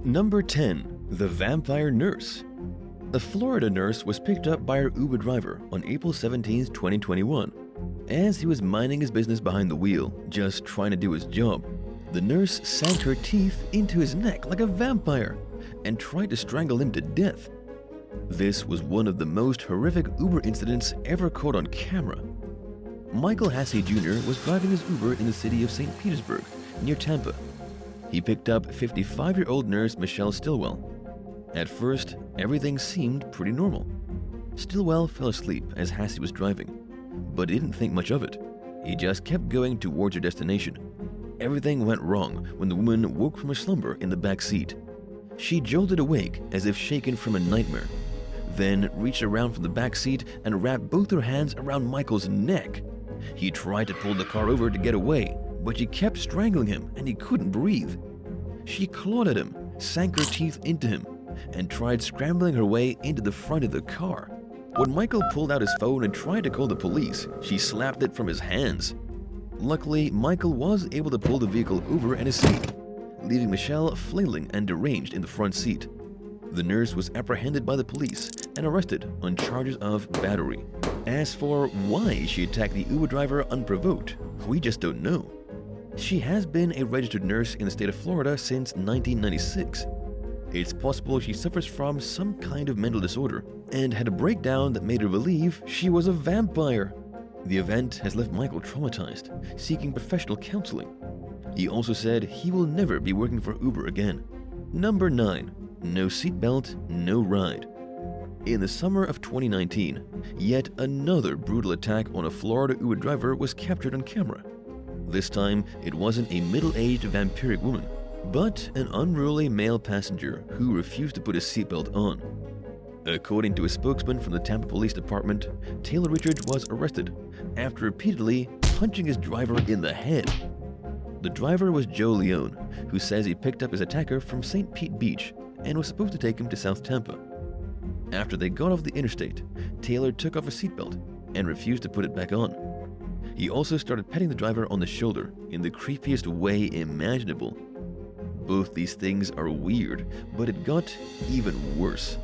Number 10. The Vampire Nurse. A Florida nurse was picked up by her Uber driver on April 17, 2021. As he was minding his business behind the wheel, just trying to do his job, the nurse sank her teeth into his neck like a vampire and tried to strangle him to death. This was one of the most horrific Uber incidents ever caught on camera. Michael Hassey Jr. was driving his Uber in the city of St. Petersburg, near Tampa. He picked up 55-year-old nurse Michelle Stillwell. At first, everything seemed pretty normal. Stillwell fell asleep as Hassey was driving, but didn't think much of it. He just kept going towards her destination. Everything went wrong when the woman woke from her slumber in the back seat. She jolted awake as if shaken from a nightmare, then reached around from the back seat and wrapped both her hands around Michael's neck. He tried to pull the car over to get away, but she kept strangling him and he couldn't breathe. She clawed at him, sank her teeth into him, and tried scrambling her way into the front of the car. When Michael pulled out his phone and tried to call the police, she slapped it from his hands. Luckily, Michael was able to pull the vehicle over and escape, leaving Michelle flailing and deranged in the front seat. The nurse was apprehended by the police and arrested on charges of battery. As for why she attacked the Uber driver unprovoked, we just don't know. She has been a registered nurse in the state of Florida since 1996. It's possible she suffers from some kind of mental disorder and had a breakdown that made her believe she was a vampire. The event has left Michael traumatized, seeking professional counseling. He also said he will never be working for Uber again. Number 9. No seatbelt, no ride. In the summer of 2019, yet another brutal attack on a Florida Uber driver was captured on camera. This time, it wasn't a middle-aged vampiric woman, but an unruly male passenger who refused to put his seatbelt on. According to a spokesman from the Tampa Police Department, Taylor Richards was arrested after repeatedly punching his driver in the head. The driver was Joe Leone, who says he picked up his attacker from St. Pete Beach and was supposed to take him to South Tampa. After they got off the interstate, Taylor took off his seatbelt and refused to put it back on. He also started petting the driver on the shoulder in the creepiest way imaginable. Both these things are weird, but it got even worse.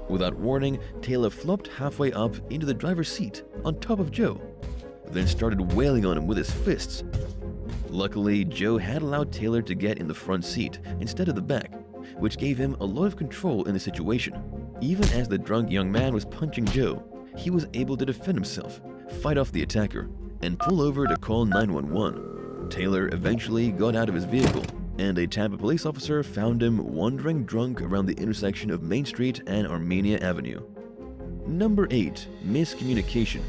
Without warning, Taylor flopped halfway up into the driver's seat on top of Joe, then started wailing on him with his fists. Luckily, Joe had allowed Taylor to get in the front seat instead of the back, which gave him a lot of control in the situation. Even as the drunk young man was punching Joe, he was able to defend himself, fight off the attacker, and pull over to call 911. Taylor eventually got out of his vehicle, and a Tampa police officer found him wandering drunk around the intersection of Main Street and Armenia Avenue. Number 8. Miscommunication.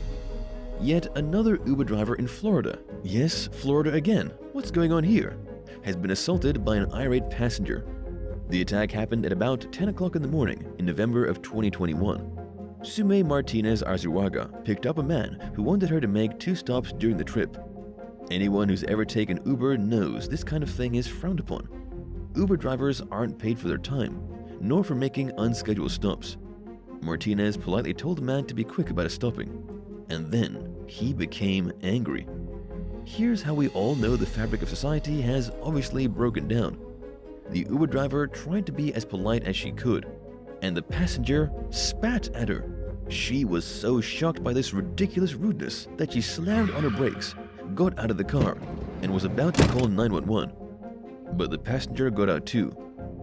Yet another Uber driver in Florida, yes, Florida again, what's going on here, has been assaulted by an irate passenger. The attack happened at about 10 o'clock in the morning in November of 2021. Sume Martinez Arzuaga picked up a man who wanted her to make 2 stops during the trip. Anyone who's ever taken Uber knows this kind of thing is frowned upon. Uber drivers aren't paid for their time, nor for making unscheduled stops. Martinez politely told the man to be quick about his stopping, and then he became angry. Here's how we all know the fabric of society has obviously broken down. The Uber driver tried to be as polite as she could, and the passenger spat at her. She was so shocked by this ridiculous rudeness that she slammed on her brakes, got out of the car, and was about to call 911. But the passenger got out too.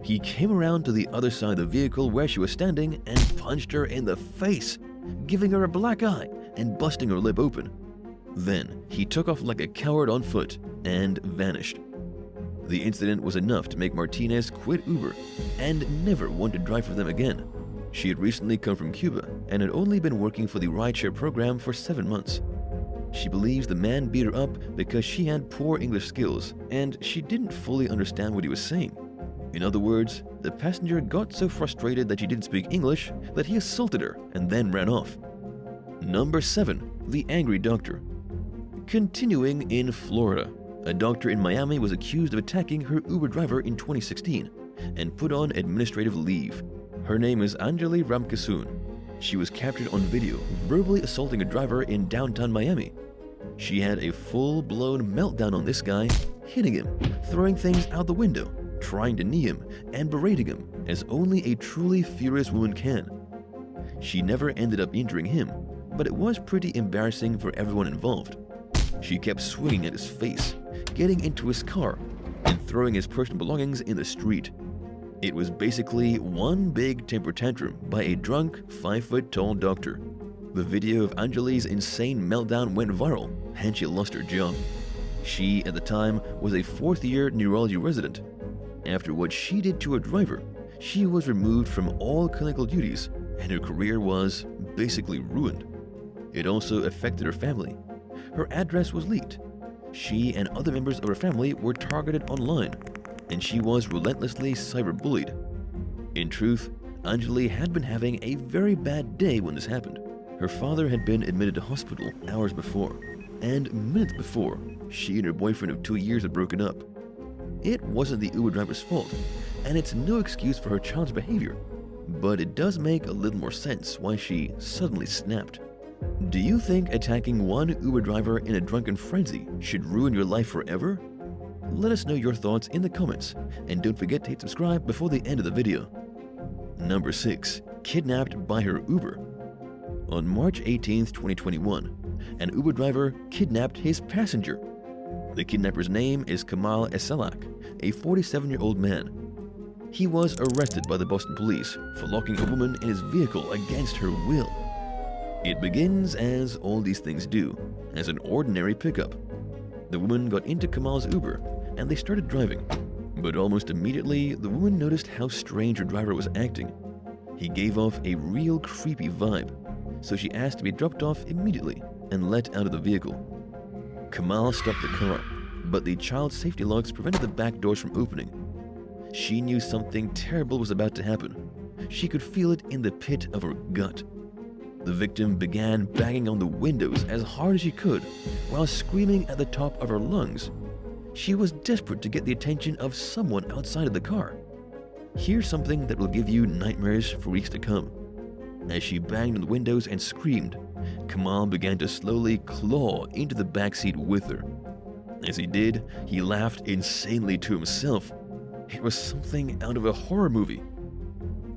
He came around to the other side of the vehicle where she was standing and punched her in the face, giving her a black eye and busting her lip open. Then he took off like a coward on foot and vanished. The incident was enough to make Martinez quit Uber and never want to drive for them again. She had recently come from Cuba and had only been working for the rideshare program for 7 months. She believes the man beat her up because she had poor English skills and she didn't fully understand what he was saying. In other words, the passenger got so frustrated that she didn't speak English that he assaulted her and then ran off. Number 7. The Angry Doctor. Continuing in Florida, a doctor in Miami was accused of attacking her Uber driver in 2016 and put on administrative leave. Her name is Anjali Ramkasoon. She was captured on video verbally assaulting a driver in downtown Miami. She had a full-blown meltdown on this guy, hitting him, throwing things out the window, trying to knee him and berating him as only a truly furious woman can. She never ended up injuring him, but it was pretty embarrassing for everyone involved. She kept swinging at his face, getting into his car, and throwing his personal belongings in the street. It was basically one big temper tantrum by a drunk, 5-foot-tall doctor. The video of Anjali's insane meltdown went viral, and she lost her job. She, at the time, was a fourth-year neurology resident. After what she did to a driver, she was removed from all clinical duties, and her career was basically ruined. It also affected her family. Her address was leaked. She and other members of her family were targeted online, and she was relentlessly cyberbullied. In truth, Anjali had been having a very bad day when this happened. Her father had been admitted to hospital hours before, and minutes before, she and her boyfriend of 2 years had broken up. It wasn't the Uber driver's fault, and it's no excuse for her child's behavior, but it does make a little more sense why she suddenly snapped. Do you think attacking one Uber driver in a drunken frenzy should ruin your life forever? Let us know your thoughts in the comments, and don't forget to hit subscribe before the end of the video. Number 6. Kidnapped by her Uber. On March 18, 2021, an Uber driver kidnapped his passenger. The kidnapper's name is Kamal Eselak, a 47-year-old man. He was arrested by the Boston police for locking a woman in his vehicle against her will. It begins, as all these things do, as an ordinary pickup. The woman got into Kamal's Uber, and they started driving. But almost immediately, the woman noticed how strange her driver was acting. He gave off a real creepy vibe, so she asked to be dropped off immediately and let out of the vehicle. Kamal stopped the car, but the child safety locks prevented the back doors from opening. She knew something terrible was about to happen. She could feel it in the pit of her gut. The victim began banging on the windows as hard as she could while screaming at the top of her lungs. She was desperate to get the attention of someone outside of the car. Here's something that will give you nightmares for weeks to come. As she banged on the windows and screamed, Kamal began to slowly claw into the backseat with her. As he did, he laughed insanely to himself. It was something out of a horror movie.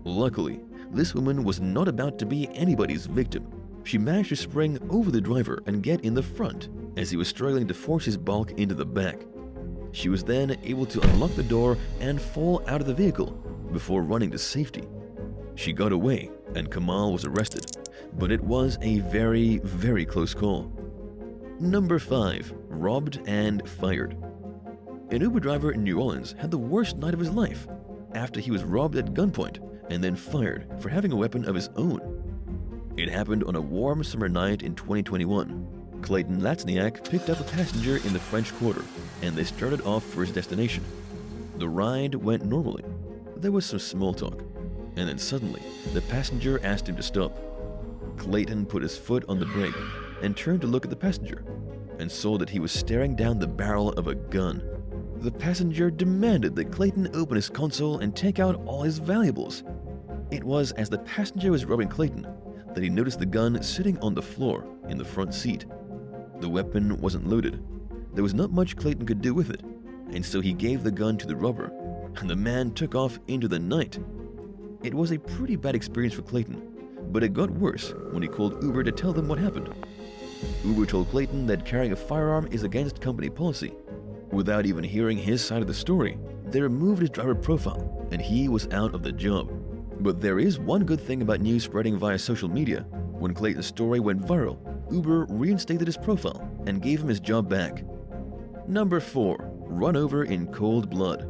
Luckily, this woman was not about to be anybody's victim. She managed to spring over the driver and get in the front as he was struggling to force his bulk into the back. She was then able to unlock the door and fall out of the vehicle before running to safety. She got away and Kamal was arrested, but it was a very, very close call. Number 5. Robbed and fired. An Uber driver in New Orleans had the worst night of his life after he was robbed at gunpoint and then fired for having a weapon of his own. It happened on a warm summer night in 2021. Clayton Latsniak picked up a passenger in the French Quarter, and they started off for his destination. The ride went normally. There was some small talk, and then suddenly, the passenger asked him to stop. Clayton put his foot on the brake and turned to look at the passenger, and saw that he was staring down the barrel of a gun. The passenger demanded that Clayton open his console and take out all his valuables. It was as the passenger was robbing Clayton that he noticed the gun sitting on the floor in the front seat. The weapon wasn't loaded. There was not much Clayton could do with it, and so he gave the gun to the robber, and the man took off into the night. It was a pretty bad experience for Clayton, but it got worse when he called Uber to tell them what happened. Uber told Clayton that carrying a firearm is against company policy. Without even hearing his side of the story, they removed his driver profile, and he was out of the job. But there is one good thing about news spreading via social media. When Clayton's story went viral, Uber reinstated his profile and gave him his job back. Number 4. Run over in cold blood.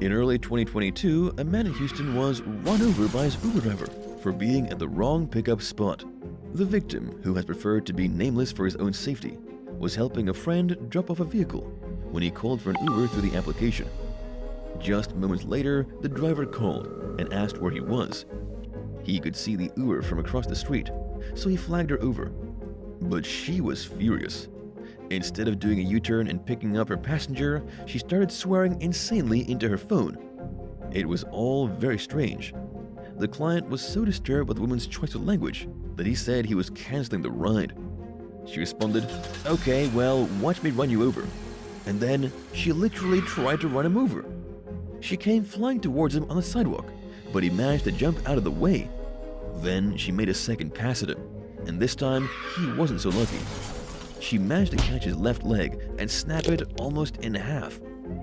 In early 2022, a man in Houston was run over by his Uber driver for being at the wrong pickup spot. The victim, who has preferred to be nameless for his own safety, was helping a friend drop off a vehicle when he called for an Uber through the application. Just moments later, the driver called and asked where he was. He could see the Uber from across the street, so he flagged her over. But she was furious. Instead of doing a U-turn and picking up her passenger, she started swearing insanely into her phone. It was all very strange. The client was so disturbed by the woman's choice of language that he said he was canceling the ride. She responded, "Okay, well, watch me run you over." And then she literally tried to run him over. She came flying towards him on the sidewalk, but he managed to jump out of the way. Then she made a second pass at him, and this time he wasn't so lucky. She managed to catch his left leg and snap it almost in half.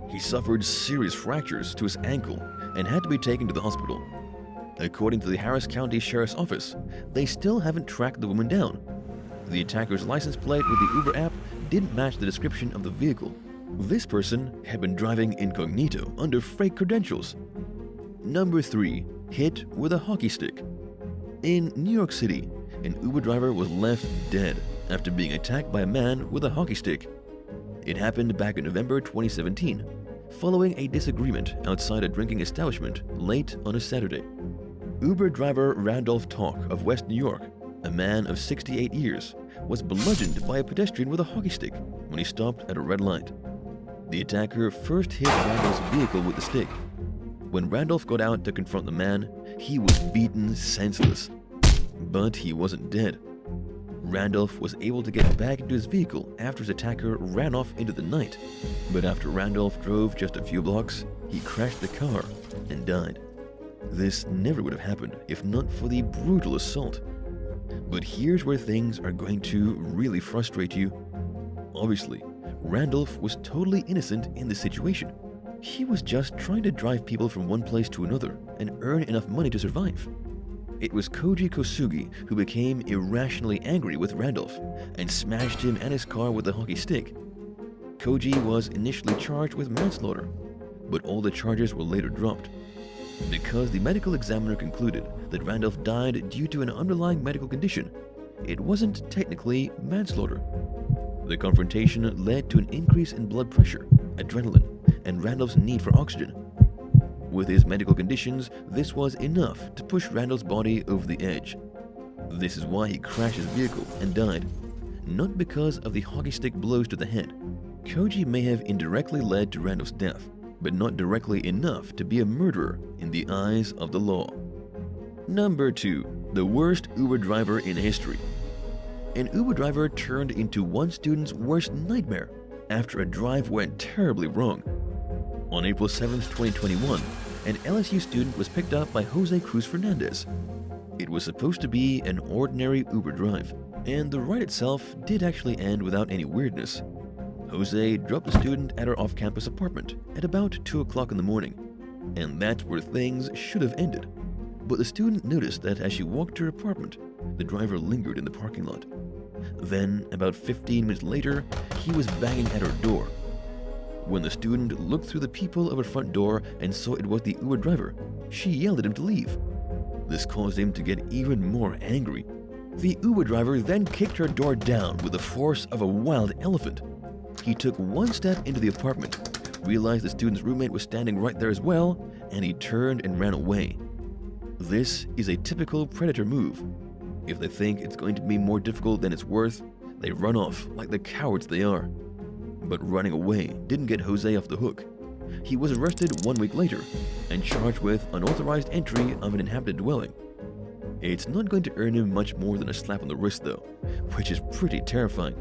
He suffered serious fractures to his ankle and had to be taken to the hospital. According to the Harris County Sheriff's Office, they still haven't tracked the woman down. The attacker's license plate with the Uber app didn't match the description of the vehicle. This person had been driving incognito under fake credentials. Number 3. Hit with a hockey stick. In New York City, an Uber driver was left dead after being attacked by a man with a hockey stick. It happened back in November 2017, following a disagreement outside a drinking establishment late on a Saturday. Uber driver Randolph Talk of West New York, a man of 68 years, was bludgeoned by a pedestrian with a hockey stick when he stopped at a red light. The attacker first hit Randolph's vehicle with the stick. When Randolph got out to confront the man, he was beaten senseless. But he wasn't dead. Randolph was able to get back into his vehicle after his attacker ran off into the night. But after Randolph drove just a few blocks, he crashed the car and died. This never would have happened if not for the brutal assault. But here's where things are going to really frustrate you. Obviously, Randolph was totally innocent in this situation. He was just trying to drive people from one place to another and earn enough money to survive. It was Koji Kosugi who became irrationally angry with Randolph and smashed him and his car with a hockey stick. Koji was initially charged with manslaughter, but all the charges were later dropped because the medical examiner concluded that Randolph died due to an underlying medical condition. It wasn't technically manslaughter. The confrontation led to an increase in blood pressure, adrenaline, and Randolph's need for oxygen. With his medical conditions, this was enough to push Randolph's body over the edge. This is why he crashed his vehicle and died, not because of the hockey stick blows to the head. Koji may have indirectly led to Randolph's death, but not directly enough to be a murderer in the eyes of the law. Number 2. The worst Uber driver in history. An Uber driver turned into one student's worst nightmare after a drive went terribly wrong. On April 7, 2021, an LSU student was picked up by Jose Cruz Fernandez. It was supposed to be an ordinary Uber drive, and the ride itself did actually end without any weirdness. Jose dropped the student at her off-campus apartment at about 2 o'clock in the morning, and that's where things should have ended. But the student noticed that as she walked to her apartment, the driver lingered in the parking lot. Then, about 15 minutes later, he was banging at her door. When the student looked through the peephole of her front door and saw it was the Uber driver, she yelled at him to leave. This caused him to get even more angry. The Uber driver then kicked her door down with the force of a wild elephant. He took one step into the apartment, realized the student's roommate was standing right there as well, and he turned and ran away. This is a typical predator move. If they think it's going to be more difficult than it's worth, they run off like the cowards they are. But running away didn't get Jose off the hook. He was arrested 1 week later and charged with unauthorized entry of an inhabited dwelling. It's not going to earn him much more than a slap on the wrist though, which is pretty terrifying.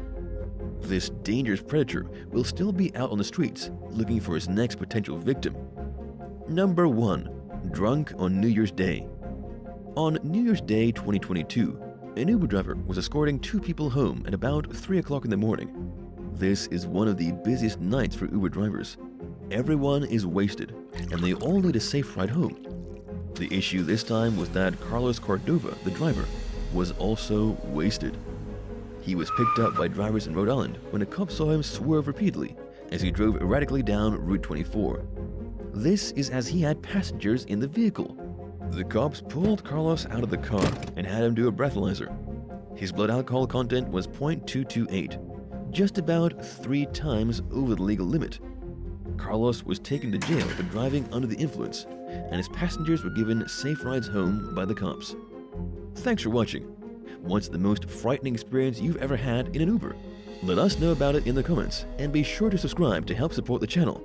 This dangerous predator will still be out on the streets looking for his next potential victim. Number 1. Drunk on New Year's Day. On New Year's Day 2022, an Uber driver was escorting 2 people home at about 3 o'clock in the morning. This is one of the busiest nights for Uber drivers. Everyone is wasted, and they all need a safe ride home. The issue this time was that Carlos Cordova, the driver, was also wasted. He was picked up by drivers in Rhode Island when a cop saw him swerve repeatedly as he drove erratically down Route 24. This is as he had passengers in the vehicle. The cops pulled Carlos out of the car and had him do a breathalyzer. His blood alcohol content was 0.228, just about 3 times over the legal limit. Carlos was taken to jail for driving under the influence, and his passengers were given safe rides home by the cops. Thanks for watching. What's the most frightening experience you've ever had in an Uber? Let us know about it in the comments, and be sure to subscribe to help support the channel.